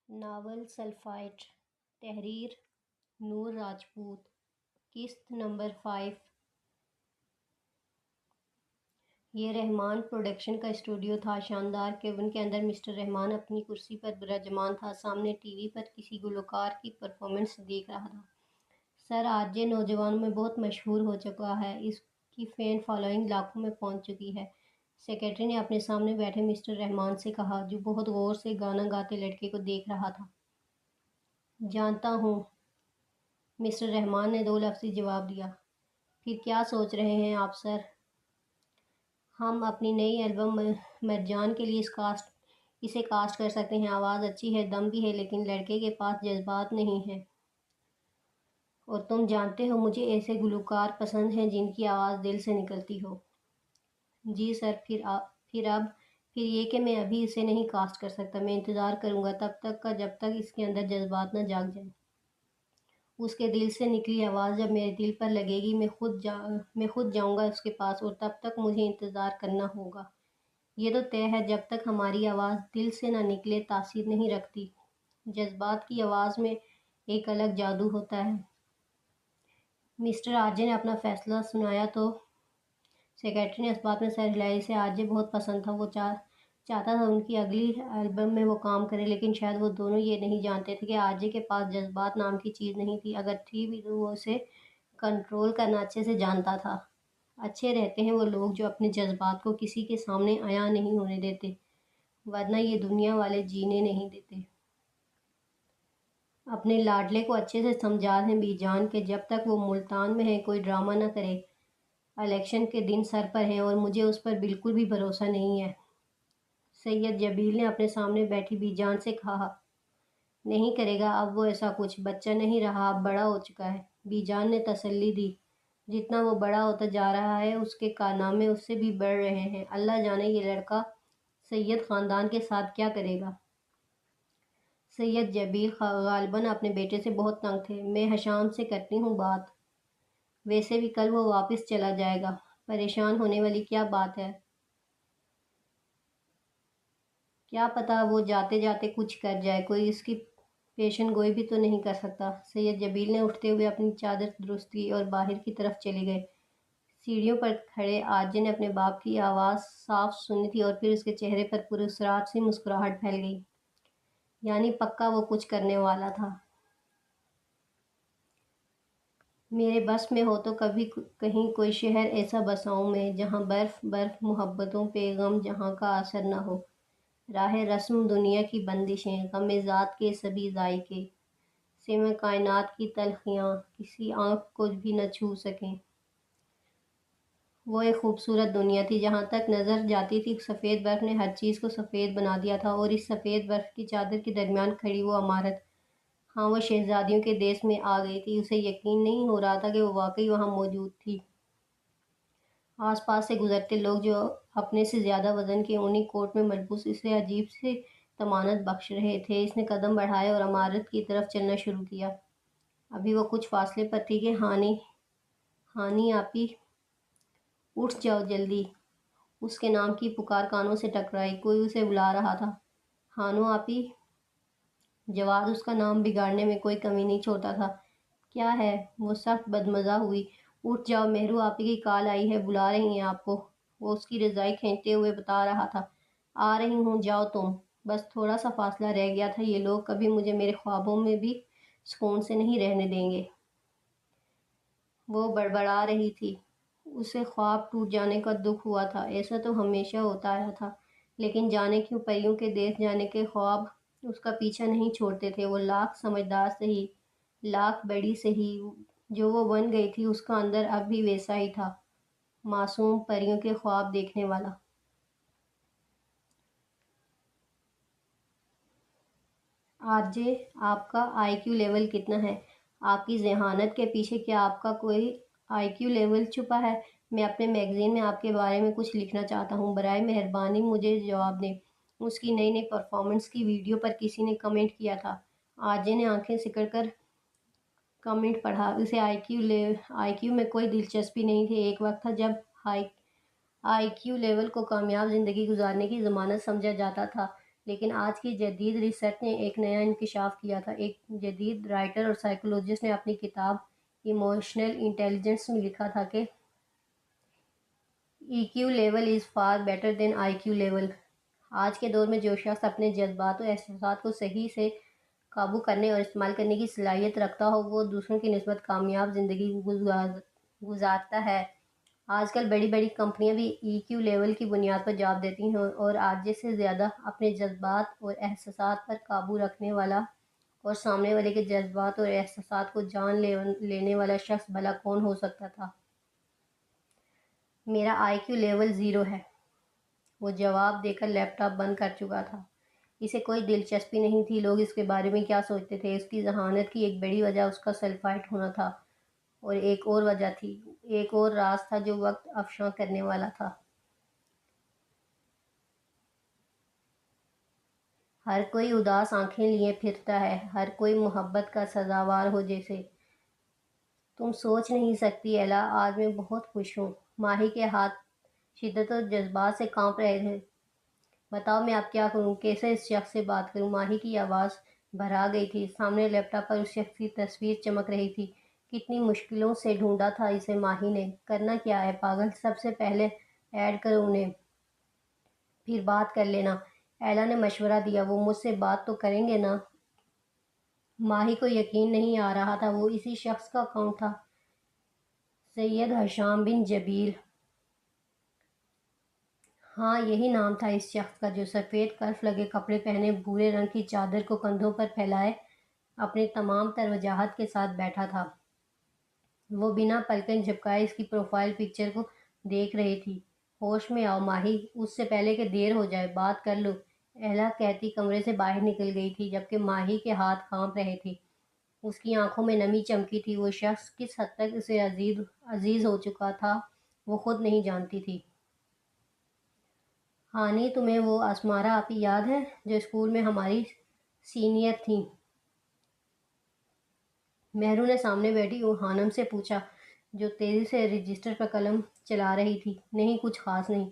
Novel سلفائٹ، تحریر نور راجپوت، قسط number 5۔ یہ رحمان پروڈکشن کا اسٹوڈیو تھا۔ شاندار کیبن کے اندر مسٹر رحمان اپنی کرسی پر براجمان تھا۔ سامنے ٹی وی پر کسی گلوکار کی پرفارمنس دیکھ رہا تھا۔ سر آر جے نوجوانوں میں بہت مشہور ہو چکا ہے، اس کی فین فالوئنگ لاکھوں میں پہنچ چکی ہے، سیکرٹری نے اپنے سامنے بیٹھے مسٹر رحمان سے کہا، جو بہت غور سے گانا گاتے لڑکے کو دیکھ رہا تھا۔ جانتا ہوں، مسٹر رحمان نے دو لفظی جواب دیا۔ پھر کیا سوچ رہے ہیں آپ سر؟ ہم اپنی نئی البم مرجان کے لیے اسے کاسٹ کر سکتے ہیں۔ آواز اچھی ہے، دم بھی ہے، لیکن لڑکے کے پاس جذبات نہیں ہیں۔ اور تم جانتے ہو مجھے ایسے گلوکار پسند ہیں جن کی آواز دل سے نکلتی ہو۔ جی سر، پھر یہ کہ میں ابھی اسے نہیں کاسٹ کر سکتا۔ میں انتظار کروں گا تب تک کا جب تک اس کے اندر جذبات نہ جاگ جائیں۔ اس کے دل سے نکلی آواز جب میرے دل پر لگے گی میں خود جاؤں گا اس کے پاس، اور تب تک مجھے انتظار کرنا ہوگا۔ یہ تو طے ہے، جب تک ہماری آواز دل سے نہ نکلے تاثیر نہیں رکھتی۔ جذبات کی آواز میں ایک الگ جادو ہوتا ہے۔ مسٹر آر جے نے اپنا فیصلہ سنایا تو سیکرٹری نے اس بات میں سر ہلائی۔ اسے آر جے بہت پسند تھا، وہ چاہتا تھا ان کی اگلی البم میں وہ کام کرے، لیکن شاید وہ دونوں یہ نہیں جانتے تھے کہ آر جے کے پاس جذبات نام کی چیز نہیں تھی۔ اگر تھی بھی تو وہ اسے کنٹرول کرنا اچھے سے جانتا تھا۔ اچھے رہتے ہیں وہ لوگ جو اپنے جذبات کو کسی کے سامنے عیاں نہیں ہونے دیتے، ورنہ یہ دنیا والے جینے نہیں دیتے۔ اپنے لاڈلے کو اچھے سے سمجھا دیں بی جان کہ جب تک وہ ملتان میں ہے کوئی ڈرامہ نہ کرے۔ الیکشن کے دن سر پر ہیں اور مجھے اس پر بالکل بھی بھروسہ نہیں ہے۔ سید جلیل نے اپنے سامنے بیٹھی بی جان سے کہا۔ نہیں کرے گا اب وہ ایسا کچھ، بچہ نہیں رہا، اب بڑا ہو چکا ہے، بی جان نے تسلی دی۔ جتنا وہ بڑا ہوتا جا رہا ہے اس کے کارنامے اس سے بھی بڑھ رہے ہیں۔ اللہ جانے یہ لڑکا سید خاندان کے ساتھ کیا کرے گا۔ سید جلیل غالباً اپنے بیٹے سے بہت تنگ تھے۔ میں حشام سے کرتی ہوں بات، ویسے بھی کل وہ واپس چلا جائے گا۔ پریشان ہونے والی کیا بات ہے؟ کیا پتہ وہ جاتے جاتے کچھ کر جائے، کوئی اس کی پیشن گوئی بھی تو نہیں کر سکتا۔ سید جلیل نے اٹھتے ہوئے اپنی چادر درست کی اور باہر کی طرف چلے گئے۔ سیڑھیوں پر کھڑے آر جے نے اپنے باپ کی آواز صاف سنی تھی اور پھر اس کے چہرے پر پراسرار سی مسکراہٹ پھیل گئی۔ یعنی پکا وہ کچھ کرنے والا تھا۔ میرے بس میں ہو تو کبھی کہیں کوئی شہر ایسا بساؤں میں، جہاں برف برف محبتوں پہ غم جہاں کا اثر نہ ہو، راہ رسم دنیا کی بندشیں، غم ذات کے سبھی ذائقے، سمے کائنات کی تلخیاں کسی آنکھ کو بھی نہ چھو سکیں۔ وہ ایک خوبصورت دنیا تھی، جہاں تک نظر جاتی تھی سفید برف نے ہر چیز کو سفید بنا دیا تھا، اور اس سفید برف کی چادر کے درمیان کھڑی وہ عمارت، ہاں وہ شہزادیوں کے دیس میں آ گئی تھی۔ اسے یقین نہیں ہو رہا تھا کہ وہ واقعی وہاں موجود تھی۔ آس پاس سے گزرتے لوگ جو اپنے سے زیادہ وزن کے اونی کوٹ میں ملبوس اسے عجیب سی طمانت بخش رہے تھے۔ اس نے قدم بڑھائے اور عمارت کی طرف چلنا شروع کیا۔ ابھی وہ کچھ فاصلے پر تھی کہ ہانی آپی، اٹھ جاؤ جلدی۔ اس کے نام کی پکار کانوں سے ٹکرائی، کوئی اسے بلا رہا تھا۔ ہانو آپی۔ جواد اس کا نام بگاڑنے میں کوئی کمی نہیں چھوڑتا تھا۔ کیا ہے؟ وہ سخت بدمزہ ہوئی۔ اٹھ جاؤ، مہرو آپی کی کال آئی ہے، بلا رہی ہیں آپ کو، وہ اس کی رضائی کھینچتے ہوئے بتا رہا تھا۔ آ رہی ہوں، جاؤ تم، بس تھوڑا سا فاصلہ رہ گیا تھا، یہ لوگ کبھی مجھے میرے خوابوں میں بھی سکون سے نہیں رہنے دیں گے۔ وہ بڑبڑا رہی تھی۔ اسے خواب ٹوٹ جانے کا دکھ ہوا تھا۔ ایسا تو ہمیشہ ہوتا آیا تھا، لیکن جانے کیوں پریوں کے دیس جانے کے خواب اس کا پیچھا نہیں چھوڑتے تھے۔ وہ لاکھ سمجھدار سہی، لاکھ بڑی سہی، جو وہ بن گئی تھی اس کا اندر اب بھی ویسا ہی تھا، معصوم پریوں کے خواب دیکھنے والا۔ آر جے، آپ کا آئی کیو لیول کتنا ہے؟ آپ کی ذہانت کے پیچھے کیا آپ کا کوئی آئی کیو لیول چھپا ہے؟ میں اپنے میگزین میں آپ کے بارے میں کچھ لکھنا چاہتا ہوں، برائے مہربانی مجھے جواب دیں۔ اس کی نئی پرفارمنس کی ویڈیو پر کسی نے کمنٹ کیا تھا۔ آر جے نے آنکھیں سکڑ کر کمنٹ پڑھا۔ اسے آئی کیو میں کوئی دلچسپی نہیں تھی۔ ایک وقت تھا جب آئی کیو لیول کو کامیاب زندگی گزارنے کی ضمانت سمجھا جاتا تھا۔ لیکن آج کی جدید ریسرچ نے ایک نیا انکشاف کیا تھا۔ ایک جدید رائٹر اور سائیکولوجسٹ نے اپنی کتاب ایموشنل انٹیلیجنس میں لکھا تھا کہ E Q level is far better than I Q level. آج کے دور میں جو شخص اپنے جذبات و احساسات کو صحیح سے قابو کرنے اور استعمال کرنے کی صلاحیت رکھتا ہو وہ دوسروں کی نسبت کامیاب زندگی گزارتا ہے۔ آج کل بڑی بڑی کمپنیاں بھی ای کیو لیول کی بنیاد پر جاب دیتی ہیں اور عاجز سے زیادہ اپنے جذبات اور احساسات پر قابو رکھنے والا اور سامنے والے کے جذبات اور احساسات کو جان لینے والا شخص بھلا کون ہو سکتا تھا۔ میرا آئی کیو لیول 0 ہے، وہ جواب دے کر لیپ ٹاپ بند کر چکا تھا۔ اسے کوئی دلچسپی نہیں تھی لوگ اس کے بارے میں کیا سوچتے تھے۔ اس کی ذہانت کی ایک بڑی وجہ اس کا سلفائٹ ہونا تھا، اور ایک اور وجہ تھی، ایک اور راز تھا جو وقت افشاں کرنے والا تھا۔ ہر کوئی اداس آنکھیں لیے پھرتا ہے، ہر کوئی محبت کا سزاوار ہو جیسے۔ تم سوچ نہیں سکتی ایلا، آج میں بہت خوش ہوں۔ ماہی کے ہاتھ شدت اور جذبات سے کانپ رہے تھے۔ بتاؤ میں اب کیا کروں، کیسے اس شخص سے بات کروں؟ ماہی کی آواز بھرا گئی تھی۔ سامنے لیپ ٹاپ پر اس شخص کی تصویر چمک رہی تھی۔ کتنی مشکلوں سے ڈھونڈا تھا اسے ماہی نے۔ کرنا کیا ہے پاگل، سب سے پہلے ایڈ کرو انہیں، پھر بات کر لینا، ایلا نے مشورہ دیا۔ وہ مجھ سے بات تو کریں گے نا؟ ماہی کو یقین نہیں آ رہا تھا وہ اسی شخص کا اکاؤنٹ تھا، سید حشام بن جبیر۔ ہاں یہی نام تھا اس شخص کا، جو سفید کرف لگے کپڑے پہنے، بھورے رنگ کی چادر کو کندھوں پر پھیلائے اپنے تمام تر وجاہت کے ساتھ بیٹھا تھا۔ وہ بنا پلکیں جھپکائے اس کی پروفائل پکچر کو دیکھ رہی تھی۔ ہوش میں آؤ ماہی، اس سے پہلے کہ دیر ہو جائے، بات کر لو، ایلا کہتی کمرے سے باہر نکل گئی تھی جبکہ ماہی کے ہاتھ کانپ رہے تھے۔ اس کی آنکھوں میں نمی چمکی تھی۔ وہ شخص کس حد تک اسے عزیز ہو چکا تھا وہ خود نہیں جانتی تھی۔ ہانی، تمہیں وہ اسمارا آپی یاد ہے جو اسکول میں ہماری سینئر تھیں؟ مہرو نے سامنے بیٹھی ہانم سے پوچھا، جو تیزی سے رجسٹر پر قلم چلا رہی تھی۔ نہیں، کچھ خاص نہیں،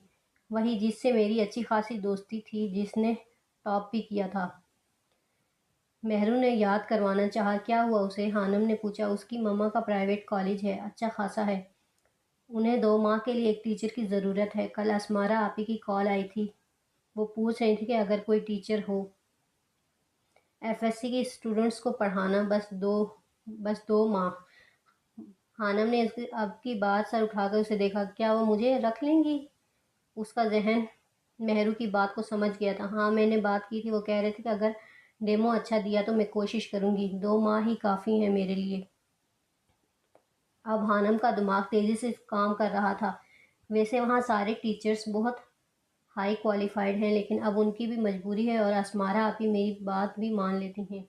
وہی جس سے میری اچھی خاصی دوستی تھی، جس نے ٹاپ بھی کیا تھا۔ مہرو نے یاد کروانا چاہا۔ کیا ہوا اسے؟ ہانم نے پوچھا۔ اس کی مما کا پرائیویٹ کالج ہے، اچھا خاصا ہے، انہیں 2 ماہ کے لیے ایک ٹیچر کی ضرورت ہے۔ کل اسمارا آپی کی کال آئی تھی، وہ پوچھ رہی تھی کہ اگر کوئی ٹیچر ہو ایف ایس سی کے اسٹوڈنٹس کو پڑھانا، بس 2 ماہ۔ ہانم نے اب کی بات سر اٹھا کر اسے دیکھا۔ کیا وہ مجھے رکھ لیں گی؟ اس کا ذہن مہرو کی بات کو سمجھ گیا تھا۔ ہاں میں نے بات کی تھی، وہ کہہ رہے تھے کہ اگر ڈیمو اچھا دیا تو میں کوشش کروں گی، 2 ماہ ہی کافی ہیں میرے لیے۔ اب ہانم کا دماغ تیزی سے کام کر رہا تھا۔ ویسے وہاں سارے ٹیچرز بہت ہائی کوالیفائڈ ہیں، لیکن اب ان کی بھی مجبوری ہے، اور اسمارا آپی میری بات بھی مان لیتی ہیں۔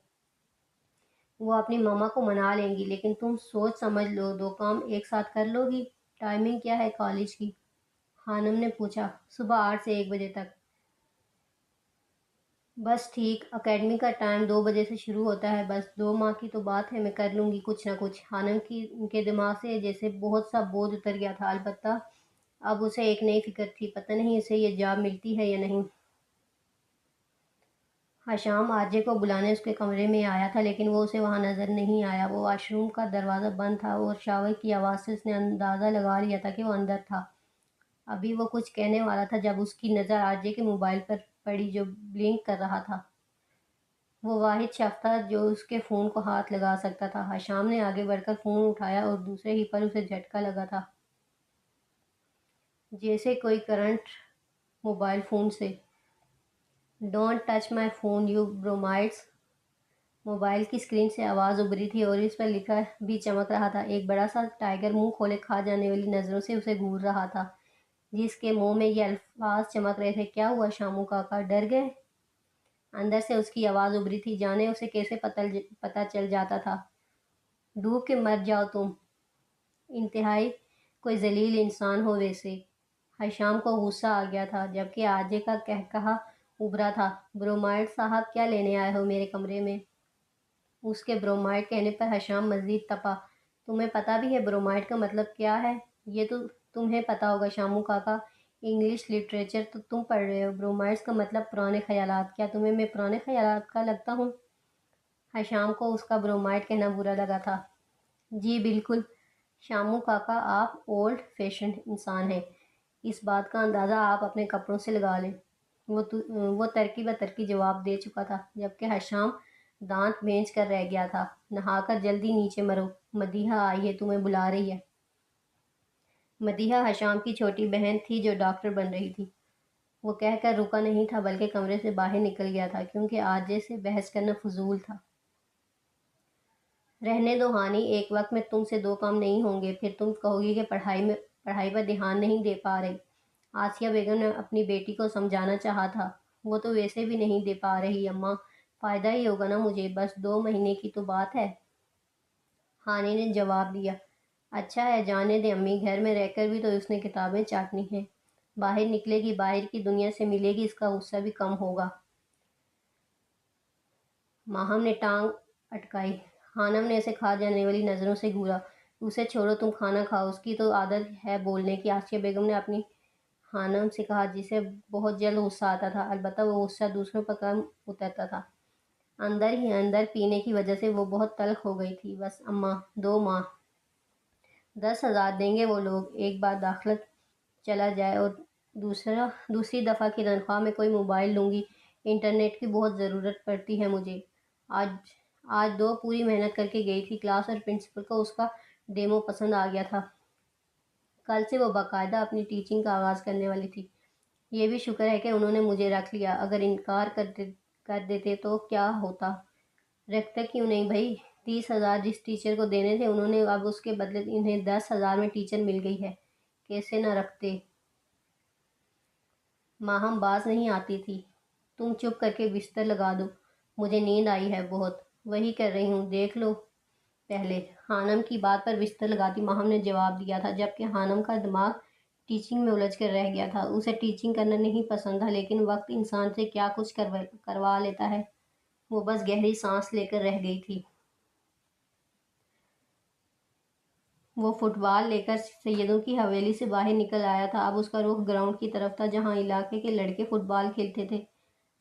وہ اپنی ماما کو منا لیں گی، لیکن تم سوچ سمجھ لو، 2 کام ایک ساتھ کر لو گی؟ ٹائمنگ کیا ہے کالج کی؟ خانم نے پوچھا۔ صبح 8 سے 1 بجے تک۔ بس ٹھیک، اکیڈمی کا ٹائم 2 بجے سے شروع ہوتا ہے۔ بس 2 ماہ کی تو بات ہے، میں کر لوں گی کچھ نہ کچھ۔ خانم کے دماغ سے جیسے بہت سا بوجھ اتر گیا تھا۔ البتہ اب اسے ایک نئی فکر تھی، پتہ نہیں اسے یہ جاب ملتی ہے یا نہیں۔ حشام آرجے کو بلانے اس کے کمرے میں آیا تھا، لیکن وہ اسے وہاں نظر نہیں آیا۔ وہ واش روم کا دروازہ بند تھا اور شاور کی آواز سے اس نے اندازہ لگا لیا تھا کہ وہ اندر تھا۔ ابھی وہ کچھ کہنے والا تھا جب اس کی نظر آرجے کے موبائل پر پڑی جو بلنک کر رہا تھا۔ وہ واحد شخص تھا جو اس کے فون کو ہاتھ لگا سکتا تھا۔ حشام نے آگے بڑھ کر فون اٹھایا اور دوسرے ہی پر اسے جھٹکا لگا تھا، جیسے کوئی کرنٹ موبائل فون سے۔ Don't touch my phone you bromides. Mobile کی اسکرین سے آواز ابھری تھی اور اس پر لکھا بھی چمک رہا تھا۔ ایک بڑا سا ٹائیگر منہ کھولے کھا جانے والی نظروں سے اسے گھور رہا تھا، جس کے منہ میں یہ الفاظ چمک رہے تھے، کیا ہوا شامو کاکا، ڈر گئے؟ اندر سے اس کی آواز ابھری تھی، جانے اسے کیسے پتہ چل جاتا تھا۔ ڈوب کے مر جاؤ تم، انتہائی کوئی ذلیل انسان ہو ویسے۔ حشام کو غصہ آ گیا تھا، جبکہ آرجے کا قہقہہ ابھرا تھا۔ برومائڈ صاحب کیا لینے آئے ہو میرے کمرے میں؟ اس کے برومائڈ کہنے پر حشام مزید تپا۔ تمہیں پتہ بھی ہے برومائڈ کا مطلب کیا ہے؟ یہ تو تمہیں پتہ ہوگا شامو کاکا، انگلش لٹریچر تو تم پڑھ رہے ہو، برومائڈس کا مطلب پرانے خیالات، کیا تمہیں میں پرانے خیالات کا لگتا ہوں؟ حشام کو اس کا برومائڈ کہنا برا لگا تھا۔ جی بالکل، شامو کاکا آپ اولڈ فیشنڈ انسان ہیں، اس بات کا اندازہ آپ اپنے کپڑوں سے لگا لیں۔ وہ ترکی بترکی جواب دے چکا تھا، جبکہ حشام دانت بھینچ کر رہ گیا تھا۔ نہا کر جلدی نیچے مرو، مدیحہ آئی ہے، تمہیں بلا رہی ہے۔ مدیحہ حشام کی چھوٹی بہن تھی جو ڈاکٹر بن رہی تھی۔ وہ کہہ کر رکا نہیں تھا بلکہ کمرے سے باہر نکل گیا تھا، کیونکہ آرجے سے بحث کرنا فضول تھا۔ رہنے دو ہانی، ایک وقت میں تم سے دو کام نہیں ہوں گے، پھر تم کہو گی کہ پڑھائی پر دھیان نہیں دے پا رہی۔ آسیہ بیگم نے اپنی بیٹی کو سمجھانا چاہا تھا۔ وہ تو ویسے بھی نہیں دے پا رہی اماں، فائدہ ہی ہوگا نا مجھے، بس 2 مہینے کی تو بات ہے۔ ہانی نے جواب دیا۔ اچھا ہے، جانے دے امی، گھر میں رہ کر بھی تو اس نے کتابیں چاٹنی ہیں۔ باہر نکلے گی، باہر کی دنیا سے ملے گی، اس کا غصہ بھی کم ہوگا۔ ماہم نے ٹانگ اٹکائی۔ خانم نے اسے کھا جانے والی نظروں سے گھورا۔ اسے چھوڑو، تم کھانا کھاؤ، اس کی تو عادت ہے بولنے کی، آسیہ بیگم نے اپنی خانم سے کہا، جسے بہت جلد غصہ آتا تھا، البتہ وہ غصہ دوسروں پر کم اترتا تھا۔ اندر ہی اندر پینے کی وجہ سے وہ بہت تلخ ہو گئی تھی۔ بس اماں، 2 ماہ 10,000 دیں گے وہ لوگ، ایک بار داخلہ چلا جائے اور دوسری دفعہ کی تنخواہ میں کوئی موبائل لوں گی۔ انٹرنیٹ کی بہت ضرورت پڑتی ہے مجھے۔ آج آج 2 پوری محنت کر کے گئی تھی کلاس، اور پرنسپل کو اس کا ڈیمو پسند آ گیا تھا۔ کل سے وہ باقاعدہ اپنی ٹیچنگ کا آغاز کرنے والی تھی۔ یہ بھی شکر ہے کہ انہوں نے مجھے رکھ لیا، اگر انکار کر دیتے تو کیا ہوتا؟ رکھتے کیوں نہیں بھائی؟ 30,000 جس ٹیچر کو دینے تھے انہوں نے، اب اس کے بدلے انہیں 10,000 میں ٹیچر مل گئی ہے، کیسے نہ رکھتے؟ ماہم باز نہیں آتی تھی۔ تم چپ کر کے بستر لگا دو، مجھے نیند آئی ہے بہت۔ وہی کر رہی ہوں، دیکھ لو پہلے۔ خانم کی بات پر بستر لگاتی ماہم نے جواب دیا تھا، جبکہ خانم کا دماغ ٹیچنگ میں الجھ کر رہ گیا تھا۔ اسے ٹیچنگ کرنا نہیں پسند تھا، لیکن وقت انسان سے کیا کچھ کروا لیتا ہے۔ وہ بس گہری سانس لے کر رہ گئی تھی۔ وہ فٹ بال لے کر سیدوں کی حویلی سے باہر نکل آیا تھا۔ اب اس کا رخ گراؤنڈ کی طرف تھا، جہاں علاقے کے لڑکے فٹ بال کھیلتے تھے۔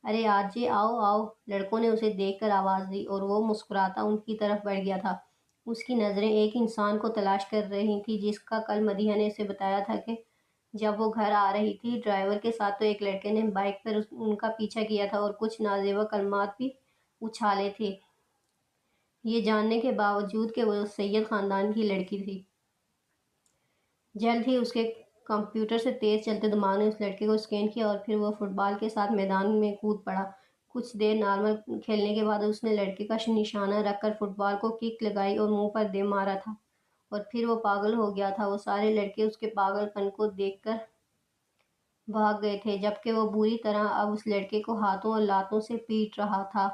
ارے آرجے، آؤ آؤ، لڑکوں نے اسے دیکھ کر آواز دی، اور وہ مسکراتا ان کی طرف بڑھ گیا تھا۔ اس کی نظریں ایک انسان کو تلاش کر رہی تھیں، جس کا کل مدیحہ نے اسے بتایا تھا کہ جب وہ گھر آ رہی تھی ڈرائیور کے ساتھ تو ایک لڑکے نے بائیک پر ان کا پیچھا کیا تھا اور کچھ نازیبا کلمات بھی اچھالے تھے، یہ جاننے کے باوجود کہ وہ سید خاندان کی لڑکی تھی۔ جلد ہی اس کے کمپیوٹر سے تیز چلتے دماغ نے اس لڑکے کو اسکین کیا، اور پھر وہ فٹ بال کے ساتھ میدان میں کود پڑا۔ کچھ دیر نارمل کھیلنے کے بعد اس نے لڑکے کا نشانہ رکھ کر فٹ بال کو کک لگائی اور منہ پر دے مارا تھا، اور پھر وہ پاگل ہو گیا تھا۔ وہ سارے لڑکے اس کے پاگل پن کو دیکھ کر بھاگ گئے تھے، جبکہ وہ بری طرح اب اس لڑکے کو ہاتھوں اور لاتوں سے پیٹ رہا تھا۔